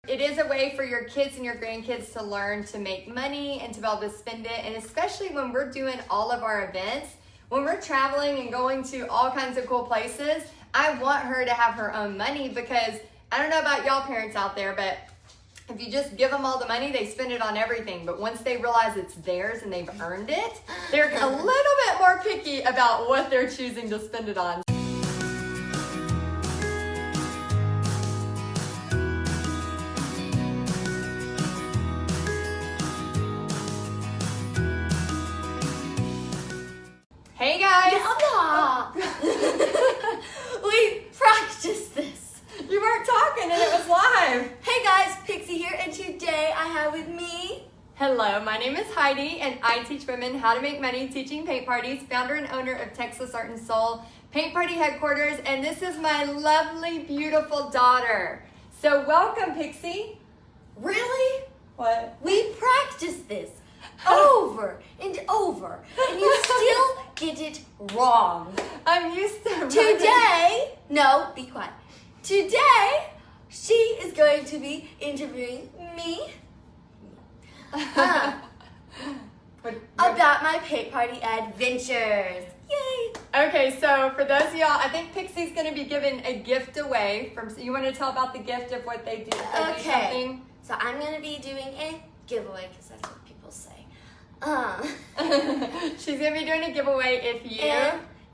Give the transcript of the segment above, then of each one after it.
it is a way for your kids and your grandkids to learn to make money and to be able to spend it. And especially when we're doing all of our events, when we're traveling and going to all kinds of cool places, I want her to have her own money, because I don't know about y'all parents out there, but if you just give them all the money, they spend it on everything. But once they realize it's theirs and they've earned it, they're a little bit more picky about what they're choosing to spend it on. Hey guys! We practiced this. You weren't talking and it was live. Hey guys, Pixie here, and today I have with me... Hello, my name is Heidi, and I teach women how to make money teaching paint parties, founder and owner of Texas Art and Soul Paint Party Headquarters, and this is my lovely, beautiful daughter. So welcome, Pixie. Really? What? We practiced this over and over, and you still get it wrong. I'm used to running. Today, no, be quiet. Today, she is going to be interviewing me about my paint party adventures. Yay! Okay, so for those of y'all, I think Pixie's going to be giving a gift away. You want to tell about the gift of what they do? Okay, so I'm going to be doing a giveaway, because that's what people say. She's going to be doing a giveaway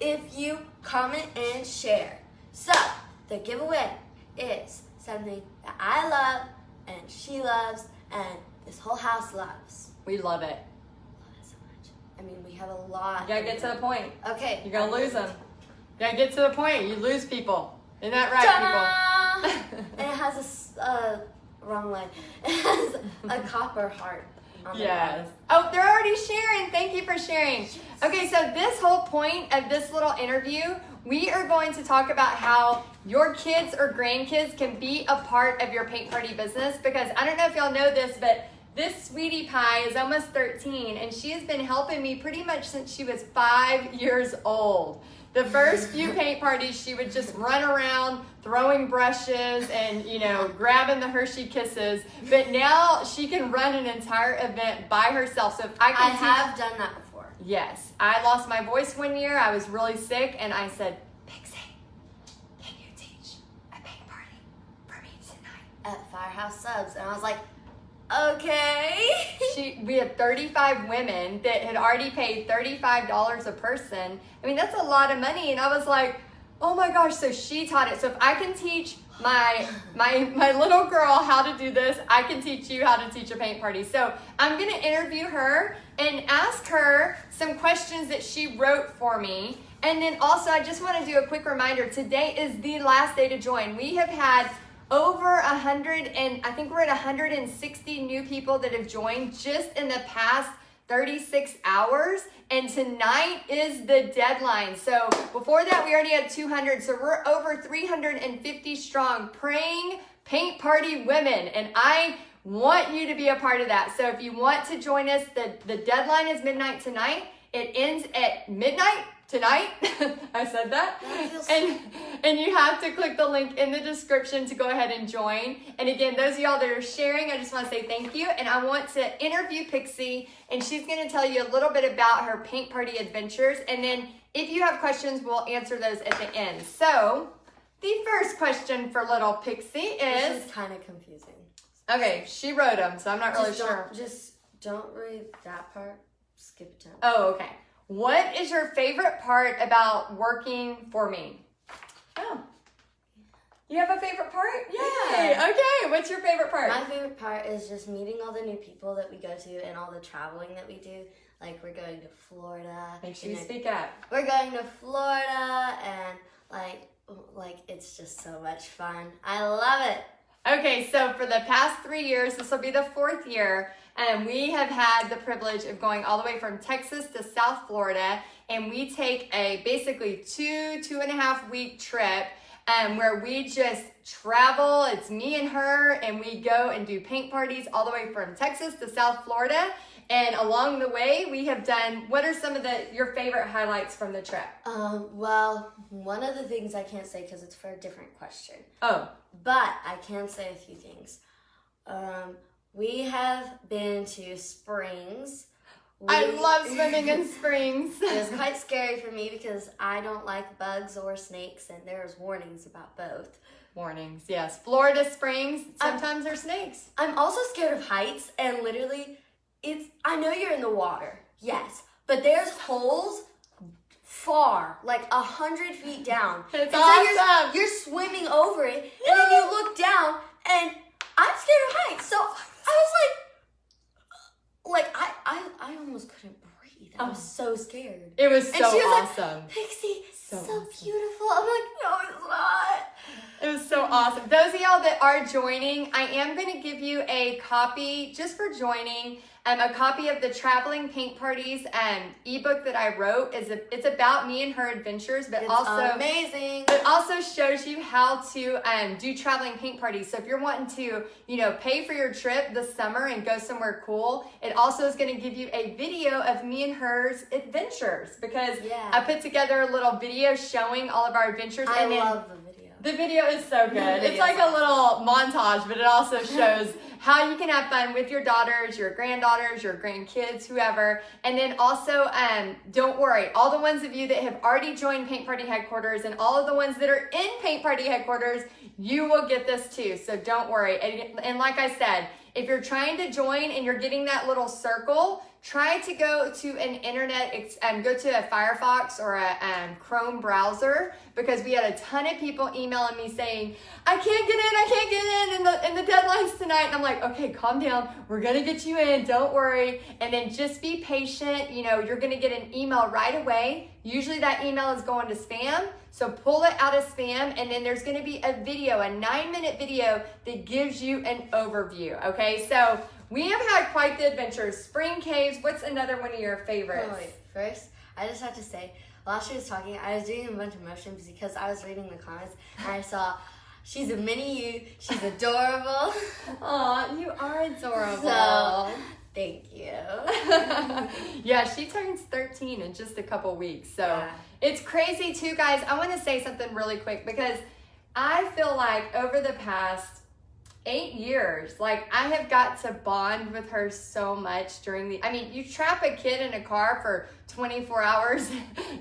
if you comment and share. So, the giveaway is something that I love, and she loves, and this whole house loves. We love it. Love it so much. I mean, we have a lot. You gotta get to the point. Okay. You're gonna lose them. You gotta get to the point. You lose people. Isn't that right, people? And it has wrong line. It has a copper heart. Yes. Oh, they're already sharing. Thank you for sharing. Okay, so this whole point of this little interview, we are going to talk about how your kids or grandkids can be a part of your paint party business, because I don't know if y'all know this, but this sweetie pie is almost 13, and she has been helping me pretty much since she was 5 years old. The first few paint parties, she would just run around throwing brushes and, grabbing the Hershey Kisses. But now she can run an entire event by herself. So if I have done that before. Yes. I lost my voice one year. I was really sick, and I said, Pixie, can you teach a paint party for me tonight? At Firehouse Subs. And I was like, okay. We had 35 women that had already paid $35 a person. I mean, that's a lot of money. And I was like, oh my gosh. So she taught it. So if I can teach my little girl how to do this, I can teach you how to teach a paint party. So I'm going to interview her and ask her some questions that she wrote for me. And then also, I just want to do a quick reminder. Today is the last day to join. We have had over 100, and I think we're at 160 new people that have joined just in the past 36 hours. And tonight is the deadline. So before that, we already had 200. So we're over 350 strong, praying paint party women. And I want you to be a part of that. So if you want to join us, the deadline is midnight tonight. It ends at midnight tonight. I said that. And you have to click the link in the description to go ahead and join. And again, those of y'all that are sharing, I just want to say thank you. And I want to interview Pixie, and she's going to tell you a little bit about her paint party adventures. And then if you have questions, we'll answer those at the end. So the first question for little Pixie is... This is kind of confusing. Okay, she wrote them, so I'm not really sure. Just don't read that part. Skip it down. Oh, okay. What is your favorite part about working for me? Oh. You have a favorite part? Yay! Yeah. Okay, what's your favorite part? My favorite part is just meeting all the new people that we go to and all the traveling that we do. Like, we're going to Florida. Make sure you speak up. We're going to Florida, and like it's just so much fun. I love it. Okay, so for the past 3 years, this will be the 4th year, and we have had the privilege of going all the way from Texas to South Florida, and we take a basically 2.5 week trip where we just travel. It's me and her, and we go and do paint parties all the way from Texas to South Florida. And along the way, we have done, what are some of your favorite highlights from the trip? Well, one of the things I can't say because it's for a different question. Oh. But I can say a few things. We have been to springs. I love swimming in springs. It was quite scary for me because I don't like bugs or snakes, and there's warnings about both. Warnings, yes. Florida Springs, sometimes there's snakes. I'm also scared of heights, and literally, I know you're in the water, yes, but there's holes far, like 100 feet down. It's and awesome. So you're swimming over it, and then you look down, and I'm scared of heights, so I was like I almost couldn't breathe. I was so scared. It was so and she was awesome. Like, Pixie, so awesome. beautiful. I'm like, no, it's not. It was so awesome. Those of y'all that are joining, I am going to give you a copy just for joining. A copy of the Traveling Paint Parties ebook that I wrote. It's about me and her adventures, but It's also amazing. It also shows you how to do traveling paint parties. So if you're wanting to, pay for your trip this summer and go somewhere cool, it also is going to give you a video of me and her's adventures because I put together a little video showing all of our adventures. I love the video. The video is so good. It's like a little montage, but it also shows how you can have fun with your daughters, your granddaughters, your grandkids, whoever. And then also, don't worry, all the ones of you that have already joined Paint Party Headquarters and all of the ones that are in Paint Party Headquarters, you will get this too. So don't worry. And like I said, if you're trying to join and you're getting that little circle, try to go to an internet, go to a Firefox or a Chrome browser because we had a ton of people emailing me saying, I can't get in the deadline's tonight. And I'm like, okay, calm down. We're going to get you in. Don't worry. And then just be patient. You're going to get an email right away. Usually that email is going to spam. So pull it out of spam, and then there's going to be a video, a 9-minute video that gives you an overview, okay? So we have had quite the adventures. Spring caves, what's another one of your favorites? Oh, wait. First, I just have to say, while she was talking, I was doing a bunch of motions because I was reading the comments, and I saw, she's a mini you, she's adorable. Aw, you are adorable. So, thank you. Yeah, she turns 13 in just a couple weeks. So it's crazy too, guys. I want to say something really quick because I feel like over the past 8 years, like I have got to bond with her so much you trap a kid in a car for 24 hours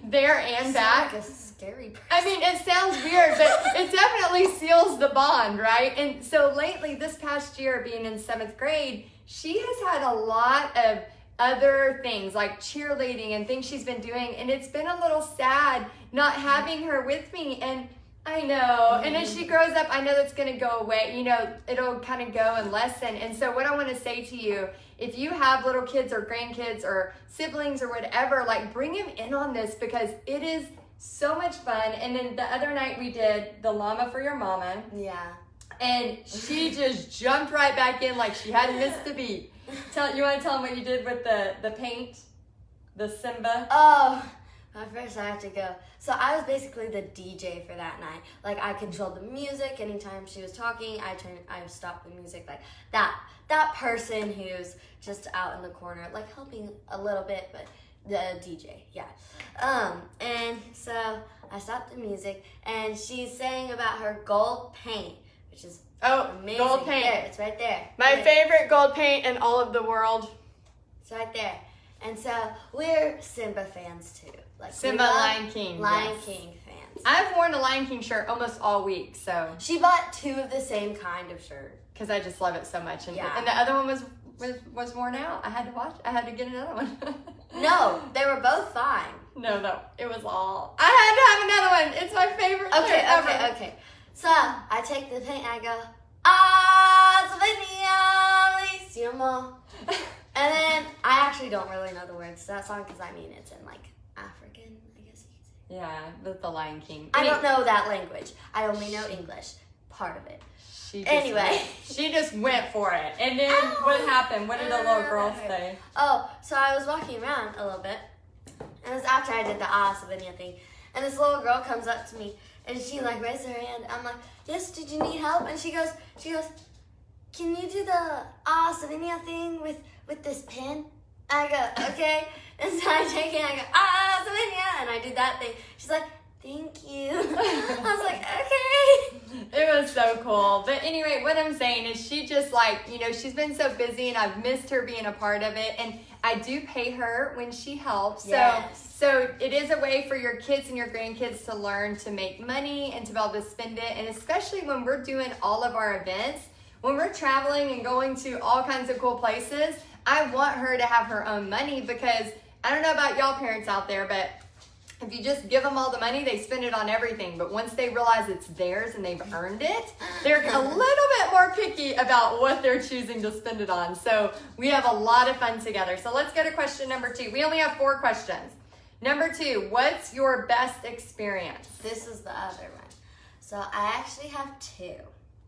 there and back. Like a scary person. It sounds weird, but it definitely seals the bond, right? And so lately, this past year, being in 7th grade, she has had a lot of other things like cheerleading and things she's been doing, and it's been a little sad not having her with me. And I know, and as she grows up, I know that's going to go away. It'll kind of go and lessen. And so what I want to say to you, if you have little kids or grandkids or siblings or whatever, like bring them in on this because it is so much fun. And then the other night we did the llama for your mama. Yeah. And she just jumped right back in like she hadn't missed a beat. You want to tell them what you did with the paint? The Simba? Oh, first I have to go. So I was basically the DJ for that night. Like I controlled the music. Anytime she was talking, I stopped the music. Like that person who's just out in the corner, like helping a little bit, but the DJ, yeah. And so I stopped the music, and she's saying about her gold paint, which is amazing. Gold paint. There, it's right there. My favorite gold paint in all of the world. It's right there. And so we're Simba fans too. Like Simba, Lion King. Lion King fans. I've worn a Lion King shirt almost all week, so. She bought 2 of the same kind of shirt. Because I just love it so much. And, Yeah. and the other one was worn out. I had to get another one. No, they were both fine. No, it was all. I had to have another one. It's my favorite shirt ever. Okay. So I take the paint and I go, Svenja, and then I actually don't really know the words to that song because it's in like African, I guess you could say. Yeah, with the Lion King. I don't know that language. I only know English, part of it. She just went for it. And then what happened? What did the little girl say? Oh, so I was walking around a little bit, and it was after I did the Svenja thing, and this little girl comes up to me, and she like raises her hand. I'm like, yes, did you need help? And she goes, can you do the Svenja thing with this pen? I go, okay. And so I take it and I go, Svenja, and I do that thing. She's like, thank you. I was like, okay. It was so cool. But anyway, what I'm saying is she just like, she's been so busy and I've missed her being a part of it. And I do pay her when she helps. Yes. So it is a way for your kids and your grandkids to learn to make money and to be able to spend it. And especially when we're doing all of our events, when we're traveling and going to all kinds of cool places, I want her to have her own money because I don't know about y'all parents out there, but if you just give them all the money, they spend it on everything. But once they realize it's theirs and they've earned it, they're a little bit more picky about what they're choosing to spend it on. So we have a lot of fun together. So let's go to question number 2. We only have 4 questions. Number 2, what's your best experience? This is the other one. So I actually have 2.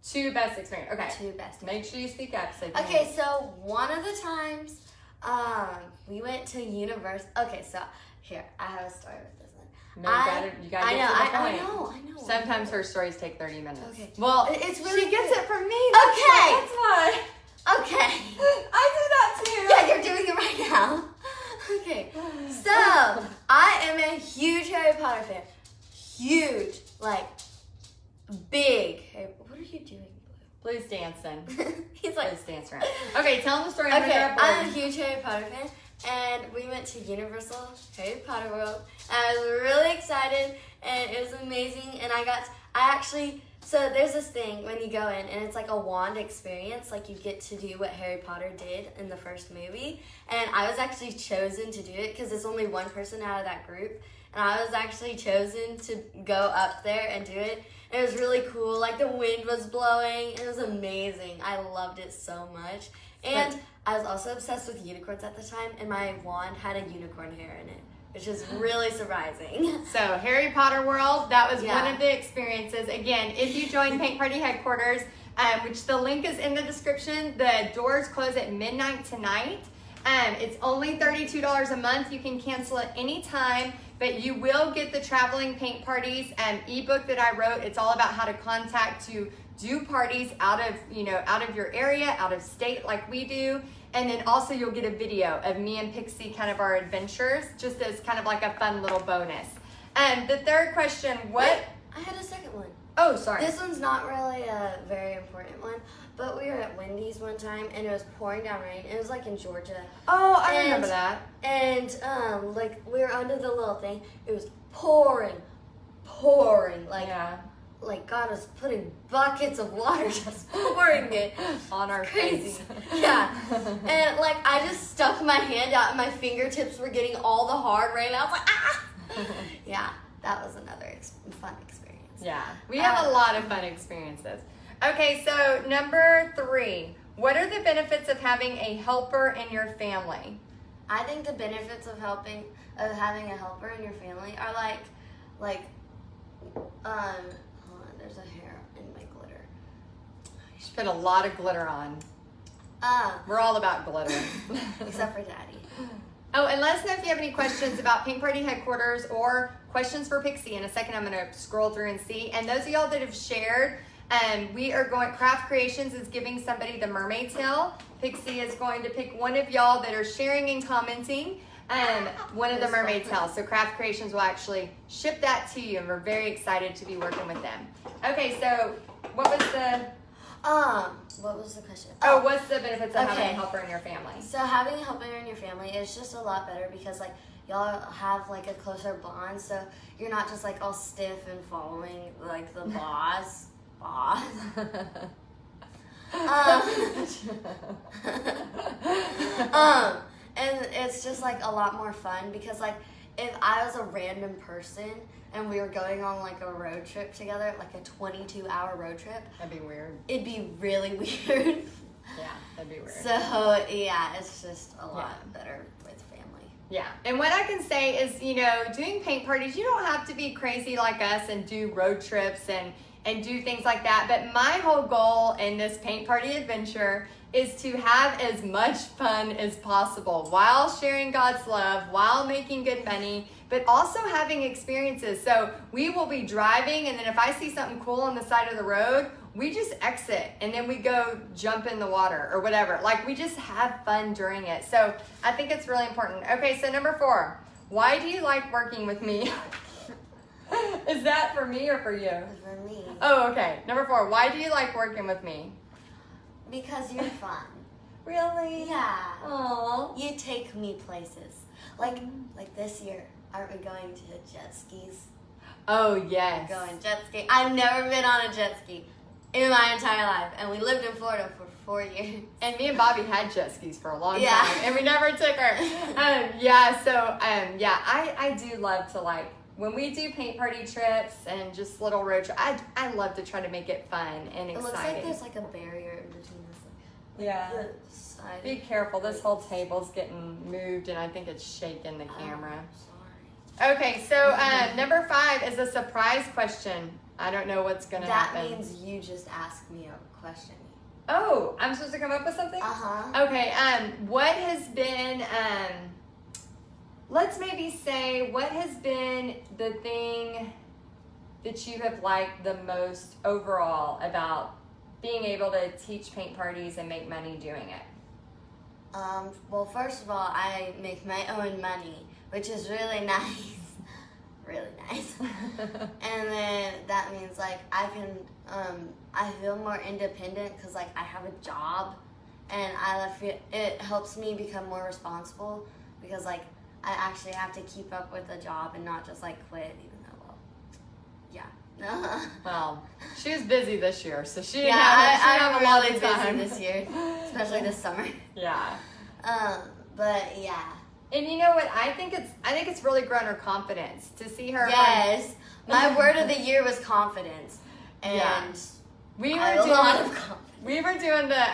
2 best experience. Okay. 2 best. Make sure you speak up. So Okay, so one of the times we went to Universal. Okay, so here, I have a story with this one. No, you gotta get to the point. I know. Sometimes her stories take 30 minutes. Okay. Well, it's really she gets good. it from me. Okay. That's why. Okay. I do that too. Yeah, you're doing it right now. Okay. So, I am a huge Harry Potter fan. Huge. Like, big. What are you doing, Blue? Blue's dancing. He's like... Blue's dancing around. Okay, tell them the story. Okay, I'm a huge Harry Potter fan. And we went to Universal Harry Potter World. And I was really excited. And it was amazing. And so there's this thing when you go in, and it's like a wand experience. Like you get to do what Harry Potter did in the first movie. And I was actually chosen to do it because there's only one person out of that group. And I was actually chosen to go up there and do it. And it was really cool. Like the wind was blowing. It was amazing. I loved it so much. And I was also obsessed with unicorns at the time. And my wand had a unicorn hair in it, which is really surprising. So Harry Potter World, that was one of the experiences. Again, if you join Paint Party Headquarters, which the link is in the description, the doors close at midnight tonight. It's only $32 a month. You can cancel at any time, but you will get the Traveling Paint Parties ebook that I wrote. It's all about how to contact to do parties out of your area, out of state like we do. And then also you'll get a video of me and Pixie, kind of our adventures, just as kind of like a fun little bonus. The third question, I had a second one. Oh, sorry. This one's not really a very important one, but we were at Wendy's one time and it was pouring down rain. It was like in Georgia. Oh, I remember that. And like we were under the little thing. It was pouring. Like God was putting buckets of water, just pouring it on our face. Yeah. And like I just stuck my hand out and my fingertips were getting all the hard rain. I was like, ah! Yeah, that was another fun experience. Yeah, we have a lot of fun experiences. Okay, so number 3, what are the benefits of having a helper in your family? I think the benefits of having a helper in your family are like there's a hair in my glitter. You should put a lot of glitter on. We're all about glitter. Except for Daddy. Oh, and let us know if you have any questions about Paint Party Headquarters or questions for Pixie. In a second, I'm going to scroll through and see. And those of y'all that have shared, we are going, Craft Creations is giving somebody the mermaid tail. Pixie is going to pick one of y'all that are sharing and commenting one of the mermaid tails. So Craft Creations will actually ship that to you, and we're very excited to be working with them. Okay, so what was the question? Oh, what's the benefits of having a helper in your family? So having a helper in your family is just a lot better because like y'all have like a closer bond. So you're not just like all stiff and following like the boss. And it's just like a lot more fun because like if I was a random person and we were going on like a road trip together, like a 22-hour road trip, that'd be weird. It'd be really weird. Yeah, that'd be weird. So yeah, it's just a lot better with family. Yeah, and what I can say is, doing paint parties, you don't have to be crazy like us and do road trips and do things like that. But my whole goal in this paint party adventure is to have as much fun as possible while sharing God's love, while making good money, but also having experiences. So we will be driving, and then if I see something cool on the side of the road, we just exit and then we go jump in the water or whatever. Like, we just have fun during it. So I think it's really important. Okay, so number 4, why do you like working with me? Is that for me or for you? For me. Oh, okay. Number 4, why do you like working with me? Because you're fun. Really? Yeah. Aww. You take me places. Like this year, aren't we going to jet skis? Oh, yes. We're going jet ski. I've never been on a jet ski in my entire life. And we lived in Florida for 4 years. And me and Bobby had jet skis for a long Yeah. time. And we never took her. I do love to, like, when we do paint party trips and just little road trips, I love to try to make it fun and exciting. It looks like there's like a barrier in between this. Yeah. Side. Be careful. This whole table's getting moved, and I think it's shaking the camera. Sorry. Okay, so number 5 is a surprise question. I don't know what's going to happen. That means you just asked me a question. Oh, I'm supposed to come up with something? Uh-huh. Okay, what has been, let's maybe say, what has been the thing that you have liked the most overall about being able to teach paint parties and make money doing it? Well, first of all, I make my own money, which is really nice. Really nice. And then that means, like, I can, I feel more independent because, like, I have a job. And it helps me become more responsible because, like, I actually have to keep up with the job and not just, like, quit, even though, well, yeah. Well, she was busy this year, so she didn't I'm have a lot really of time. busy this year, especially this summer. Yeah. But yeah. And you know what? I think it's really grown her confidence to see her. Yes. My word of the year was confidence. And I have a lot of confidence. We were doing the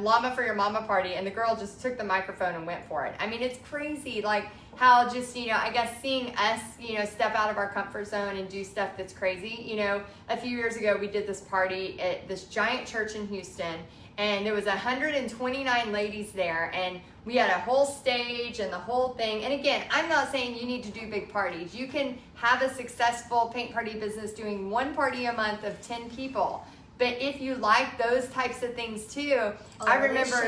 Llama for Your Mama party, and the girl just took the microphone and went for it. I mean, it's crazy, like, how just, I guess seeing us, step out of our comfort zone and do stuff that's crazy. A few years ago, we did this party at this giant church in Houston, and there was 129 ladies there, and we had a whole stage and the whole thing. And again, I'm not saying you need to do big parties. You can have a successful paint party business doing one party a month of 10 people. But if you like those types of things too, I remember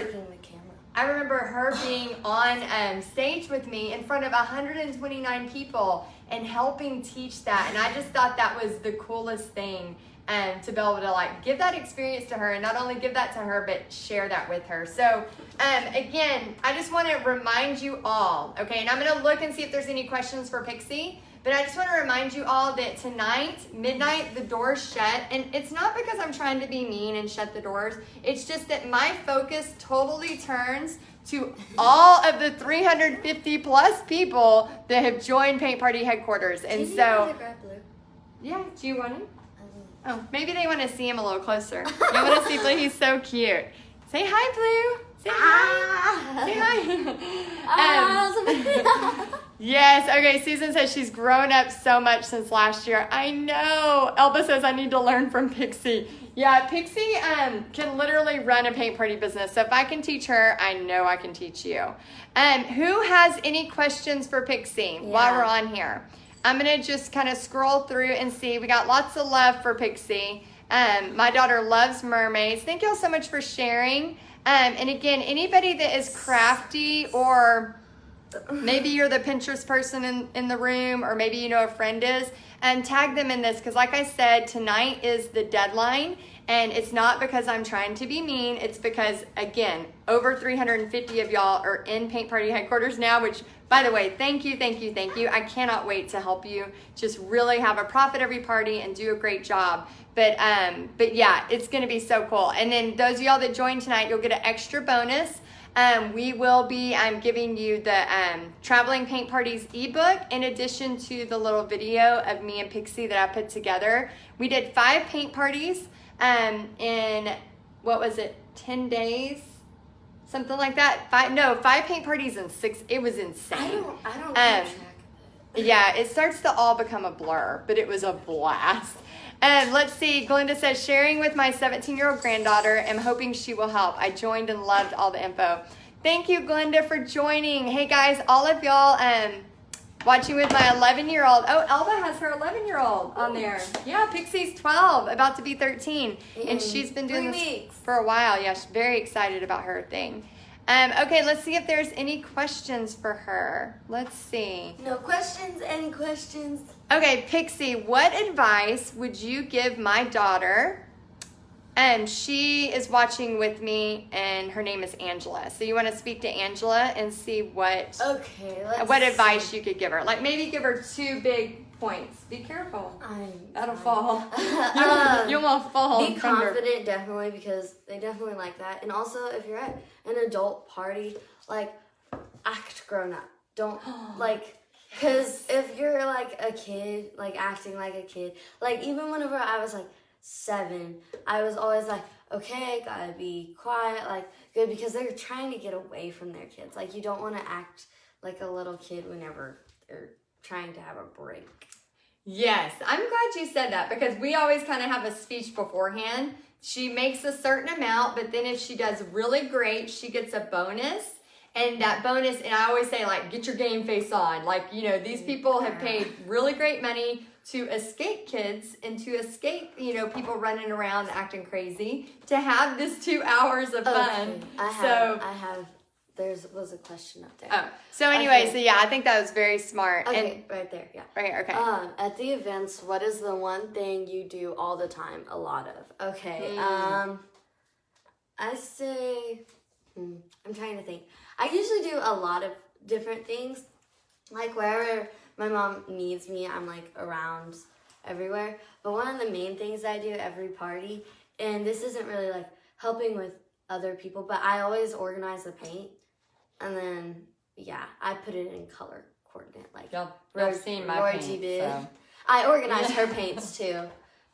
her being on stage with me in front of 129 people and helping teach that. And I just thought that was the coolest thing, to be able to, like, give that experience to her, and not only give that to her, but share that with her. So again, I just want to remind you all, okay, and I'm going to look and see if there's any questions for Pixie. But I just want to remind you all that tonight, midnight, the doors shut. And it's not because I'm trying to be mean and shut the doors. It's just that my focus totally turns to all of the 350 plus people that have joined Paint Party Headquarters. And so, yeah, do you want him? Oh, maybe they want to see him a little closer. You want to see Blue? He's so cute. Say hi, Blue. Say hi. Say hi. Yes, okay, Susan says she's grown up so much since last year. I know. Elba says I need to learn from Pixie. Yeah, Pixie can literally run a paint party business. So if I can teach her, I know I can teach you. Who has any questions for Pixie while we're on here? I'm going to just kind of scroll through and see. We got lots of love for Pixie. My daughter loves mermaids. Thank y'all so much for sharing. And again, anybody that is crafty, or maybe you're the Pinterest person in the room, or maybe you know a friend is, and tag them in this, because like I said, tonight is the deadline, and it's not because I'm trying to be mean. It's because, again, over 350 of y'all are in Paint Party Headquarters now, which, by the way, thank you, thank you, thank you. I cannot wait to help you just really have a profit every party and do a great job. But yeah, it's going to be so cool. And then those of y'all that join tonight, you'll get an extra bonus. We will be giving you the Traveling Paint Parties ebook, in addition to the little video of me and Pixie that I put together. We did 5 paint parties in, what was it, 10 days? Something like that. 5 paint parties in 6. It was insane. I don't keep track of it. Yeah, it starts to all become a blur, but it was a blast. Let's see, Glinda says, sharing with my 17-year-old granddaughter. I'm hoping she will help. I joined and loved all the info. Thank you, Glinda, for joining. Hey, guys, all of y'all watching with my 11-year-old. Oh, Elba has her 11-year-old on there. Yeah, Pixie's 12, about to be 13. And she's been doing this for a while. Yeah, she's very excited about her thing. Okay, let's see if there's any questions for her. Let's see. No questions? Any questions? Okay, Pixie, what advice would you give my daughter? She is watching with me, and her name is Angela. So you want to speak to Angela and see what advice you could give her. Like maybe give her 2 big points. Be careful. That'll fall. You almost fall. Be confident, definitely, because they definitely like that. And also, if you're at an adult party, like, act grown up. Don't, like, because if you're, like, a kid, like, acting like a kid, like, even whenever I was, like, 7, I was always like, okay, gotta be quiet, like, good, because they're trying to get away from their kids. Like, you don't want to act like a little kid whenever they're trying to have a break. Yes, I'm glad you said that, because we always kind of have a speech beforehand. She makes a certain amount, but then if she does really great, she gets a bonus. And that bonus, and I always say, like, get your game face on. Like, you know, these people have paid really great money to escape kids and to escape, you know, people running around acting crazy, to have this 2 hours of fun. There was a question up there. Oh, so anyway, so yeah, I think that was very smart. Okay, right there, yeah. Right here, okay. At the events, what is the one thing you do all the time? A lot of. Okay, I say, I'm trying to think. I usually do a lot of different things. Like wherever my mom needs me, I'm like around everywhere. But one of the main things I do every party, and this isn't really like helping with other people, but I always organize the paint. And then, yeah, I put it in color coordinate. Like, I've seen my paint, so. I organize her paints, too.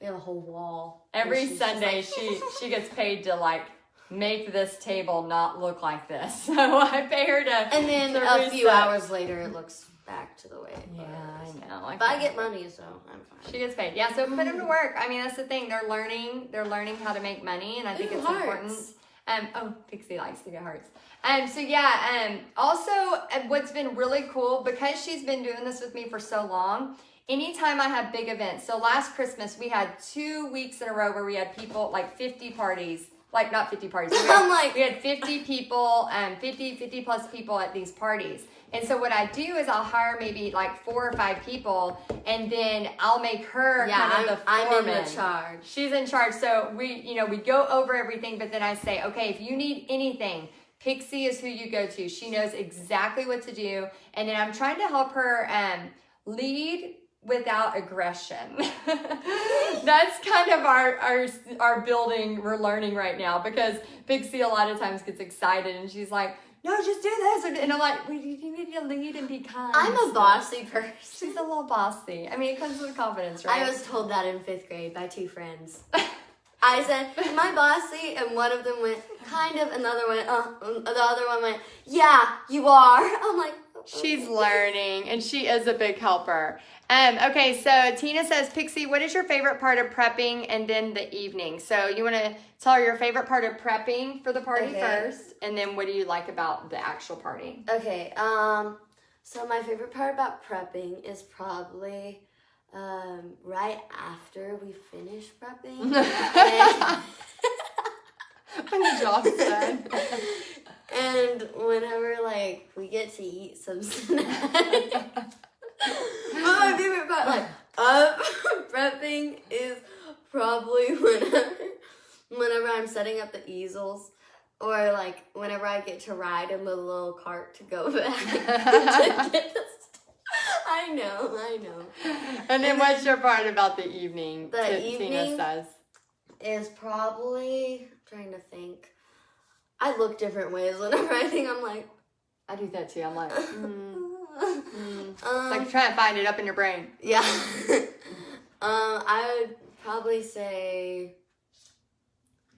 We have a whole wall. Every Sunday, she gets paid to, like, make this table not look like this. So I pay her to... And then a few hours later, it looks back to the way it was. I know. But I get money, so I'm fine. She gets paid. Yeah, so put them to work. I mean, that's the thing. They're learning how to make money, and I think it's important. Pixie likes to get hearts. Also, what's been really cool, because she's been doing this with me for so long, anytime I have big events. So last Christmas, we had 2 weeks in a row where we had people, like 50 parties. Like, not 50 parties. We had 50 people, 50 plus people at these parties. And so what I do is I'll hire maybe like 4 or 5 people, and then I'll make her kind of the foreman. I'm in charge. She's in charge. So we go over everything, but then I say, okay, if you need anything, Pixie is who you go to. She knows exactly what to do. And then I'm trying to help her lead without aggression. That's kind of our building we're learning right now, because Pixie a lot of times gets excited and she's like, no, just do this. And I'm like, well, you need to lead and be kind. I'm a bossy person. She's a little bossy. I mean, it comes with confidence, right? I was told that in 5th grade by 2 friends. I said, am I bossy? And one of them went, kind of. Another went, the other one went, yeah, you are. I'm like, she's learning, and she is a big helper. Okay, so Tina says, Pixie, what is your favorite part of prepping and then the evening? So you want to tell her your favorite part of prepping for the party first, and then what do you like about the actual party? Okay, so my favorite part about prepping is probably right after we finish prepping. When the job's done. And whenever, like, we get to eat some snacks. But my favorite part, like, of prepping is probably whenever I'm setting up the easels, or, like, whenever I get to ride in the little cart to go back to get the I know. And then what's your part about the evening? The evening Tina says is probably, I'm trying to think. I look different ways whenever I think. I'm like, I do that too. I'm like, like trying to find it up in your brain. Yeah. I would probably say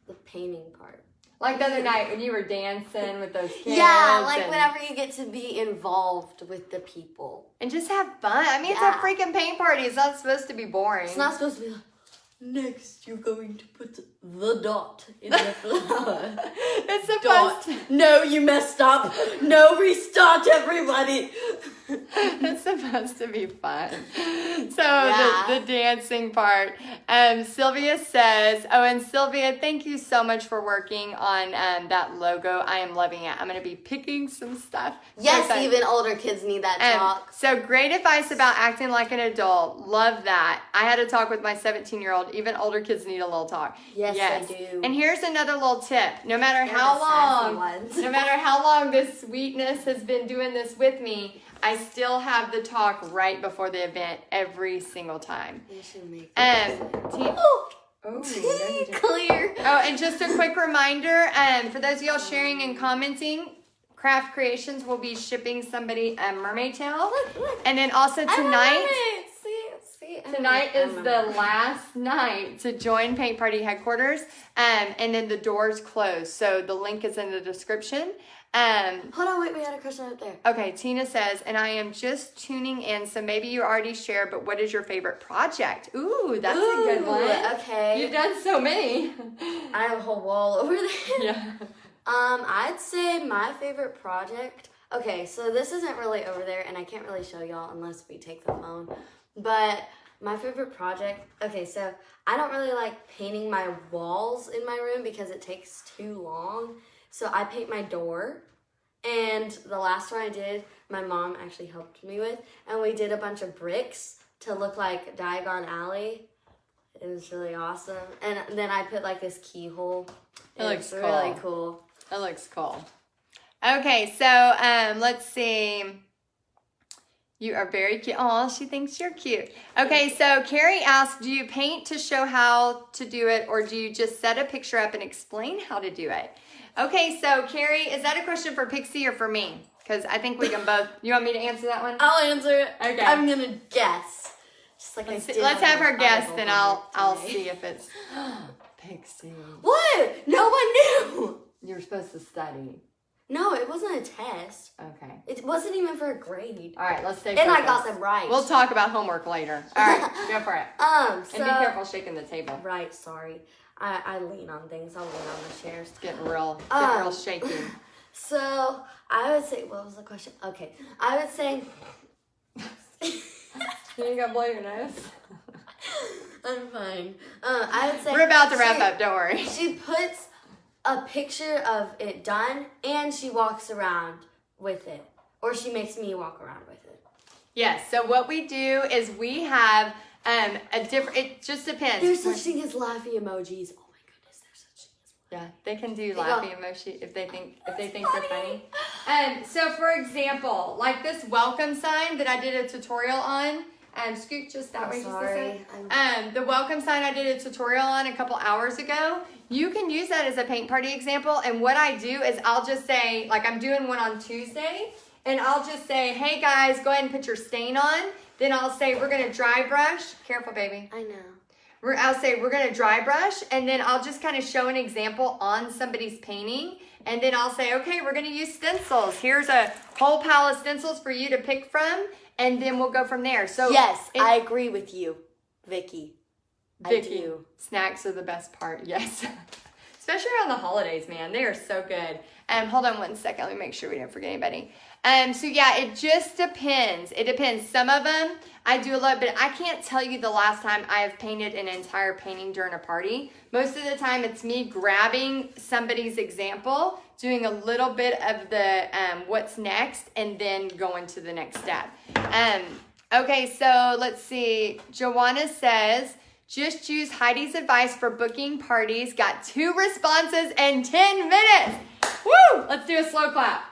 the painting part. Like the other night when you were dancing with those kids. Yeah, like whenever you get to be involved with the people. And just have fun. I mean, it's a freaking paint party. It's not supposed to be boring. It's not supposed to be like, next you're going to put the dot in the flower. It's supposed to. No, you messed up. No, restart everybody. It's supposed to be fun. So Yeah. the dancing part. Sylvia says, oh, and Sylvia, thank you so much for working on that logo. I am loving it. I'm going to be picking some stuff. Yes, So even older kids need that talk. So great advice about acting like an adult. Love that. I had a talk with my 17-year-old. Even older kids need a little talk. Yes, they do. And here's another little tip. No matter They're how the sassy long, ones. no matter how long this sweetness has been doing this with me, I still have the talk right before the event every single time. You should make Oh, no, you didn't. clear. Oh, and just a quick reminder, for those of y'all sharing and commenting, Craft Creations will be shipping somebody a mermaid tail. Look. And then also tonight, See. tonight is the last night to join Paint Party headquarters. And then the doors close. So the link is in the description. Hold on, wait, we had a question up there. Okay, Tina says, and I am just tuning in, so maybe you already shared, but what is your favorite project? Ooh, that's a good one. Okay. You've done so many. I have a whole wall over there. Yeah. I'd say my favorite project. Okay, so this isn't really over there, and I can't really show y'all unless we take the phone. But my favorite project. Okay, so I don't really like painting my walls in my room because it takes too long. So I paint my door. And the last one I did, my mom actually helped me with, and we did a bunch of bricks to look like Diagon Alley. It was really awesome. And then I put like this keyhole. It looks was cool. really cool. It looks cool. Okay, so let's see. You are very cute. Oh, she thinks you're cute. Okay, so Carrie asked, do you paint to show how to do it, or do you just set a picture up and explain how to do it? Okay, so Carrie, is that a question for Pixie or for me? Because I think we can both. You want me to answer that one? I'll answer it. Okay. I'm gonna guess. Just like Let's I did let's on have the her guess, Bible then homework I'll today. see if it's Pixie. What? No one knew. You're supposed to study. No, it wasn't a test. Okay. It wasn't even for a grade. All right, let's stay And I focused. got them right. We'll talk about homework later. All right, go for it. So And be careful shaking the table. Right, sorry. I lean on things. I'll lean on the chairs. It's getting real shaky. So I would say, what was the question? Okay, I would say. You ain't gonna blow your nose? I'm fine. I would say We're about to wrap up, don't worry. She puts a picture of it done, and she walks around with it, or she makes me walk around with it. Yes, so what we do is we have a different, it just depends. There's such thing as laughy emojis. Oh my goodness, there's such thing as. Yeah, they can do go. laughing emoji if they think they're funny. So for example, like this welcome sign that I did a tutorial on. Scoot just that way. Sorry. The welcome sign I did a tutorial on a couple hours ago. You can use that as a paint party example. And what I do is I'll just say, like I'm doing one on Tuesday, and I'll just say, hey guys, go ahead and put your stain on. Then I'll say, we're gonna dry brush. Careful, baby. I know. I'll say, we're gonna dry brush, and then I'll just kind of show an example on somebody's painting. And then I'll say, okay, we're gonna use stencils. Here's a whole pile of stencils for you to pick from. And then we'll go from there. So yes, I agree with you, Vicky. I do. Snacks are the best part, yes. Especially around the holidays, man. They are so good. Hold on one second. Let me make sure we didn't forget anybody. So yeah, it just depends. It depends. Some of them I do a lot, but I can't tell you the last time I have painted an entire painting during a party. Most of the time it's me grabbing somebody's example, doing a little bit of the what's next, and then going to the next step. Okay, so let's see. Joanna says, just use Heidi's advice for booking parties. Got 2 responses in 10 minutes. Woo! Let's do a slow clap.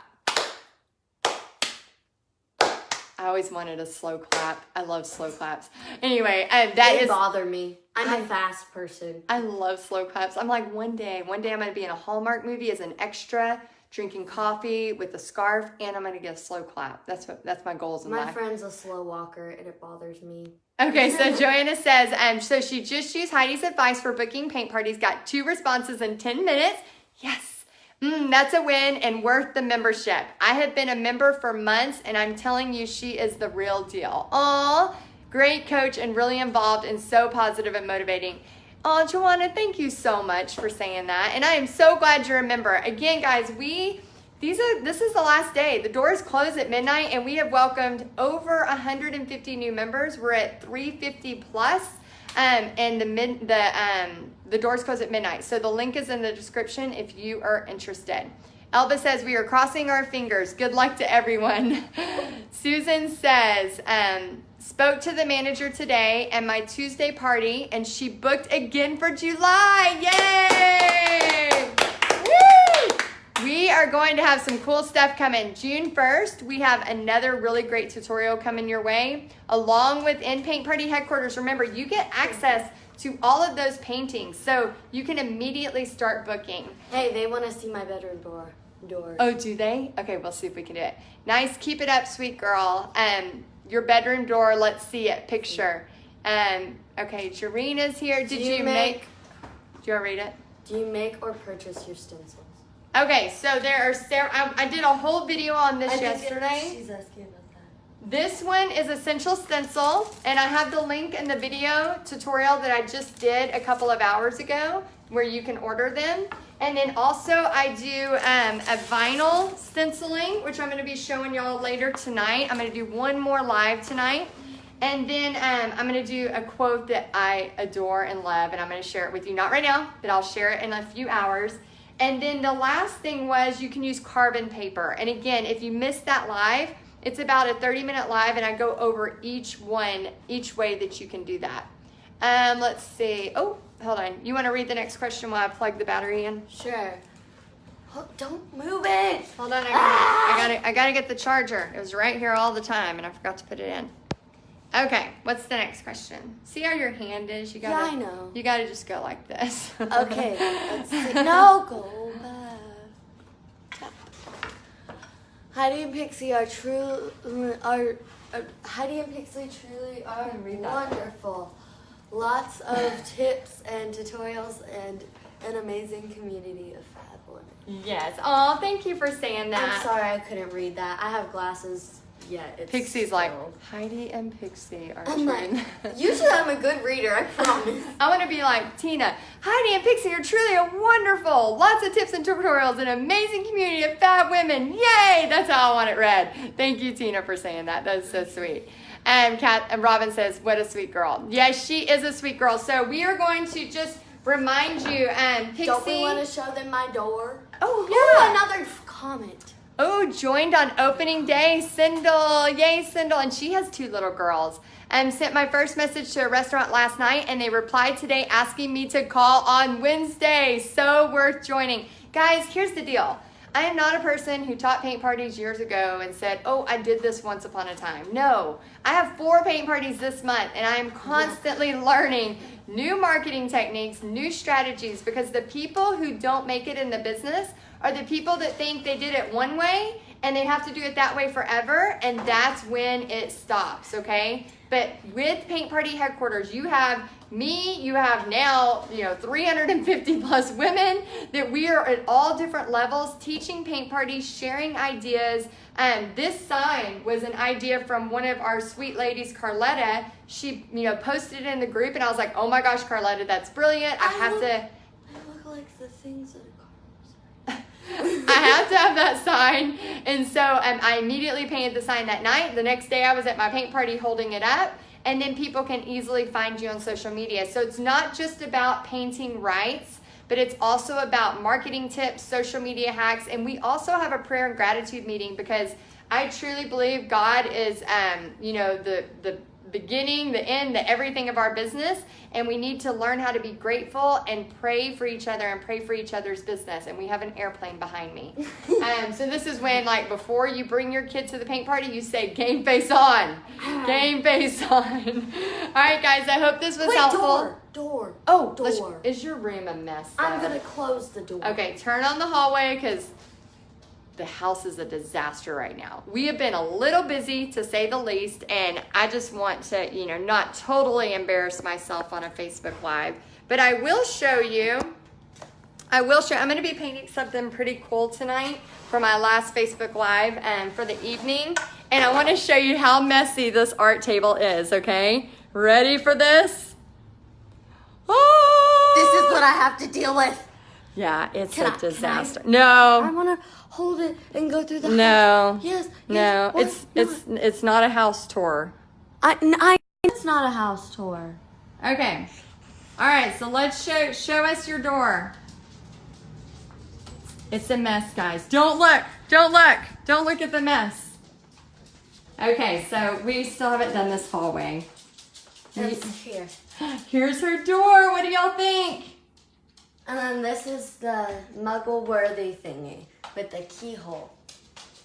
I always wanted a slow clap. I love slow claps. Anyway, They bother me. I'm a fast person. I love slow claps. I'm like, one day I'm gonna be in a Hallmark movie as an extra, drinking coffee with a scarf, and I'm gonna get a slow clap. That's my goals in life. My friend's a slow walker, and it bothers me. Okay, so Joanna says, so she just used Heidi's advice for booking paint parties, got 2 responses in 10 minutes. Yes. That's a win and worth the membership. I have been a member for months, and I'm telling you, she is the real deal. Aw, great coach and really involved and so positive and motivating. Oh, Joanna, thank you so much for saying that. And I am so glad you're a member. Again, guys, we This is the last day. The doors close at midnight, and we have welcomed over 150 new members. We're at 350 plus, and the doors close at midnight. So the link is in the description if you are interested. Elba says, we are crossing our fingers. Good luck to everyone. Susan says, spoke to the manager today and my Tuesday party, and she booked again for July. Yay! Woo! We are going to have some cool stuff coming. June 1st, we have another really great tutorial coming your way, along with in Paint Party headquarters. Remember, you get access to all of those paintings, so you can immediately start booking. Hey, they want to see my bedroom door. Oh, do they? Okay, we'll see if we can do it. Nice, keep it up, sweet girl. Your bedroom door, let's see it, picture. Okay, Jarina's here. Did you make, do you want to read it? Do you make or purchase your stencils? Okay, so there are several, I did a whole video on this yesterday. She's asking about that. This one is Essential Stencil, and I have the link in the video tutorial that I just did a couple of hours ago where you can order them. And then also I do a vinyl stenciling, which I'm going to be showing y'all later tonight. I'm going to do one more live tonight. And then I'm going to do a quote that I adore and love, and I'm going to share it with you. Not right now, but I'll share it in a few hours. And then the last thing was you can use carbon paper. And again, if you missed that live, it's about a 30-minute live, and I go over each way that you can do that. Let's see. Oh, hold on. You want to read the next question while I plug the battery in? Sure. Oh, don't move it. Hold on. I gotta get the charger. It was right here all the time, and I forgot to put it in. Okay, what's the next question? See how your hand is? Yeah, I know. You gotta just go like this. Okay, let's see. No, go back. Heidi and Pixie are Heidi and Pixie truly are wonderful. Lots of tips and tutorials and an amazing community of fab women. Yes. Oh, thank you for saying that. I'm sorry I couldn't read that. I have glasses. Yeah, it's Pixie's like, Heidi and Pixie are usually I'm a good reader, I promise. I want to be like Tina. Heidi and Pixie are truly a wonderful, lots of tips and tutorials, an amazing community of fab women. Yay! That's how I want it read. Thank you, Tina, for saying that. That's so sweet. And Robin says, what a sweet girl. Yes, she is a sweet girl. So we are going to just remind you, Pixie. Don't we want to show them my door? Oh, yeah. Ooh, another comment. Oh, joined on opening day, Sindel. Yay, Sindel. And she has 2 little girls. Sent my first message to a restaurant last night, and they replied today asking me to call on Wednesday. So worth joining. Guys, here's the deal. I am not a person who taught paint parties years ago and said, oh, I did this once upon a time. No, I have 4 paint parties this month, and I am constantly learning new marketing techniques, new strategies, because the people who don't make it in the business are the people that think they did it one way and they have to do it that way forever, and that's when it stops, okay? But with Paint Party headquarters, you have me, you have now, 350 plus women that we are at all different levels teaching paint parties, sharing ideas. This sign was an idea from one of our sweet ladies, Carletta. She, posted it in the group, and I was like, oh my gosh, Carletta, that's brilliant. I look like the things that I have to have that sign. And so I immediately painted the sign that night. The next day I was at my paint party holding it up. And then people can easily find you on social media. So it's not just about painting rights, but it's also about marketing tips, social media hacks. And we also have a prayer and gratitude meeting, because I truly believe God is, the beginning, the end, the everything of our business, and we need to learn how to be grateful and pray for each other and pray for each other's business. And we have an airplane behind me. So this is when, before you bring your kid to the paint party, you say, game face on. Game face on. All right, guys, I hope this was helpful. Door. Oh, door. Is your room a mess, though? I'm going to close the door. Okay, turn on the hallway, because the house is a disaster right now. We have been a little busy, to say the least, and I just want to, not totally embarrass myself on a Facebook Live, but I will show you. I'm going to be painting something pretty cool tonight for my last Facebook Live for the evening, and I want to show you how messy this art table is, okay? Ready for this? Oh! This is what I have to deal with. Yeah, it's Can a I- disaster. I No, want to hold it and go through the house. no, Yes. no. Yes. It's not a house tour. It's not a house tour. Okay. All right, so let's show us your door. It's a mess, guys. Don't look. Don't look. Don't look at the mess. Okay, so we still haven't done this hallway. It's here. Here's her door. What do y'all think? And then this is the muggle-worthy thingy with the keyhole.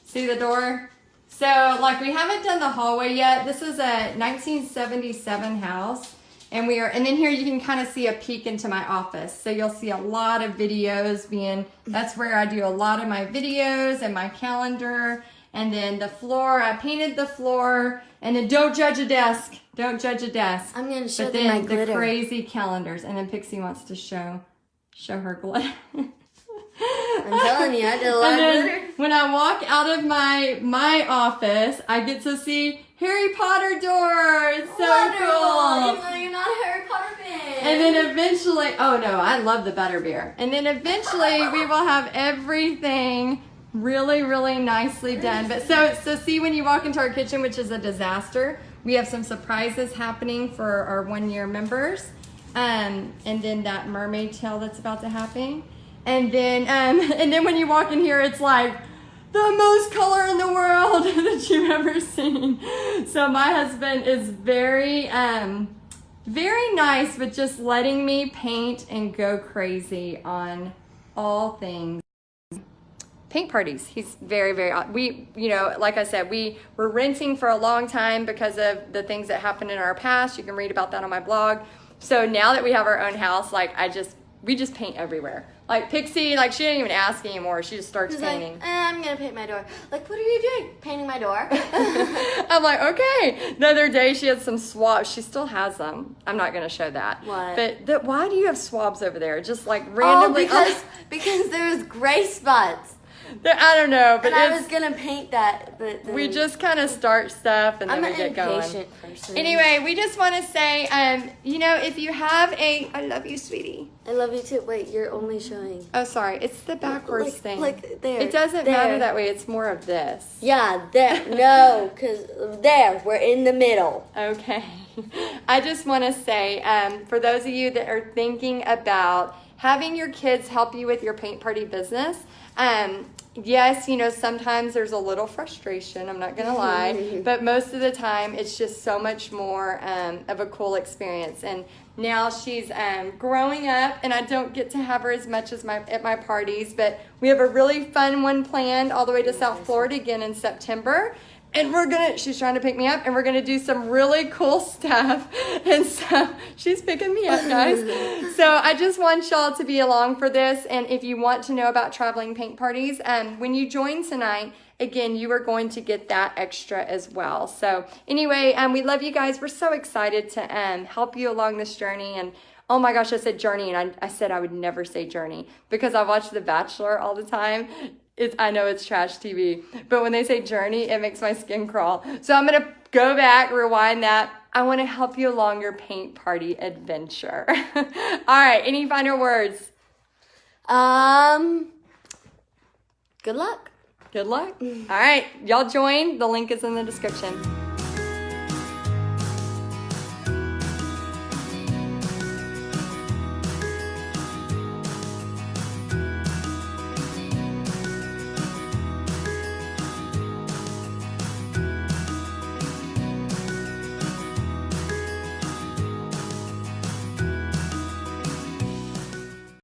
See the door? So, like, we haven't done the hallway yet. This is a 1977 house. And then here you can kind of see a peek into my office. So you'll see a lot of videos that's where I do a lot of my videos and my calendar. And then the floor, I painted the floor. And then don't judge a desk. Don't judge a desk. I'm going to show But them my then glitter. the crazy calendars. And then Pixie wants to show her glitter. I'm telling you, I did a lot And of then glitter. when I walk out of my office, I get to see Harry Potter door. It's so cool. Even though you're not a Harry Potter fan. And then eventually, oh no, I love the butterbeer. And then eventually we will have everything really, really nicely done. But so see when you walk into our kitchen, which is a disaster, we have some surprises happening for our 1-year members. And then that mermaid tail that's about to happen. And then when you walk in here, it's like the most color in the world that you've ever seen. So my husband is very nice with just letting me paint and go crazy on all things paint parties. He's very, very, like I said, we were renting for a long time because of the things that happened in our past. You can read about that on my blog. So now that we have our own house, we just paint everywhere. Like Pixie, she didn't even ask anymore. She just starts painting. Like, I'm going to paint my door. Like, what are you doing? Painting my door. I'm like, okay. The other day she had some swabs. She still has them. I'm not going to show that. What? But why do you have swabs over there? Just randomly. Because there was gray spots. I don't know. But And I was going to paint that. But then we just kind of start stuff and then we get going. I'm an impatient person. Anyway, we just want to say, if you have I love you, sweetie. I love you too. Wait, you're only showing. Oh, sorry. It's the backwards thing. Like there. It doesn't matter that way. It's more of this. Yeah, there. No, because there. We're in the middle. Okay. I just want to say, for those of you that are thinking about having your kids help you with your paint party business, yes, sometimes there's a little frustration, I'm not going to lie, but most of the time it's just so much more of a cool experience. And now she's growing up, and I don't get to have her as much as at my parties, but we have a really fun one planned all the way to South Florida again in September. And she's trying to pick me up, and we're gonna do some really cool stuff. And so she's picking me up, guys. So I just want y'all to be along for this. And if you want to know about traveling paint parties, when you join tonight, again, you are going to get that extra as well. So anyway, we love you guys. We're so excited to help you along this journey. And oh my gosh, I said journey, and I said I would never say journey because I watch The Bachelor all the time. I know it's trash TV, but when they say journey, it makes my skin crawl. So I'm going to go back, rewind that. I want to help you along your paint party adventure. All right. Any final words? Good luck. Good luck. All right. Y'all join. The link is in the description.